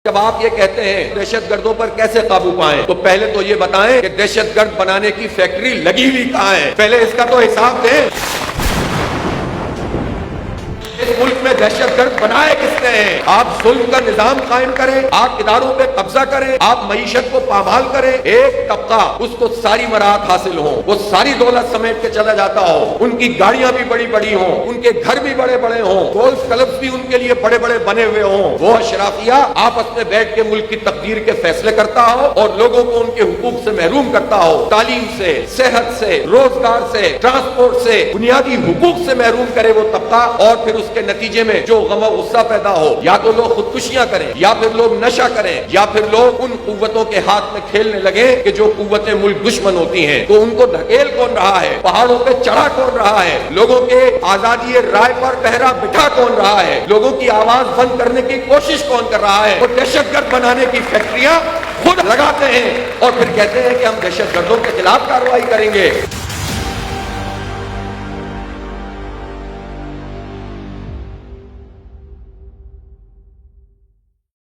جب آپ یہ کہتے ہیں دہشت گردوں پر کیسے قابو پائیں تو پہلے تو یہ بتائیں کہ دہشت گرد بنانے کی فیکٹری لگی ہوئی کہاں ہے، پہلے اس کا تو حساب دیں۔ اس ملک میں دہشت گرد بنائے کس نے ہیں؟ آپ ظلم کا نظام قائم کریں، آپ اداروں پہ قبضہ کریں، آپ معیشت کو پامال کریں، ایک طبقہ اس کو ساری مراحت حاصل ہوں، وہ ساری دولت سمیٹ کے چلا جاتا ہو، ان کی گاڑیاں بھی بڑی بڑی ہوں، ان کے گھر بھی بڑے بڑے ہوں، گولف کلبز بھی ان کے لیے بڑے بڑے بنے ہوئے ہوں، وہ اشرافیہ آپس میں بیٹھ کے ملک کی تقدیر کے فیصلے کرتا ہو اور لوگوں کو ان کے حقوق سے محروم کرتا ہو، تعلیم سے، صحت سے، روزگار سے، ٹرانسپورٹ سے، بنیادی حقوق سے محروم کرے وہ طبقہ، اور پھر اس کے نتیجے میں جو غم و غصہ پیدا ہو، یا تو لوگ خودکشیاں کریں، یا پھر لوگ نشہ کریں، یا پھر لوگ ان قوتوں کے ہاتھ میں کھیلنے لگے کہ جو قوتیں ملک دشمن ہوتی ہیں، تو ان کو دھکیل کون رہا ہے، پہاڑوں پہ چڑھا کون رہا ہے، لوگوں کے آزادی رائے پر پہرا بٹھا کون رہا ہے، لوگوں کی آواز بند کرنے کی کوشش کون کر رہا ہے؟ وہ دہشت گرد بنانے کی فیکٹریاں خود لگاتے ہیں اور پھر کہتے ہیں کہ ہم دہشت گردوں کے خلاف کارروائی کریں گے۔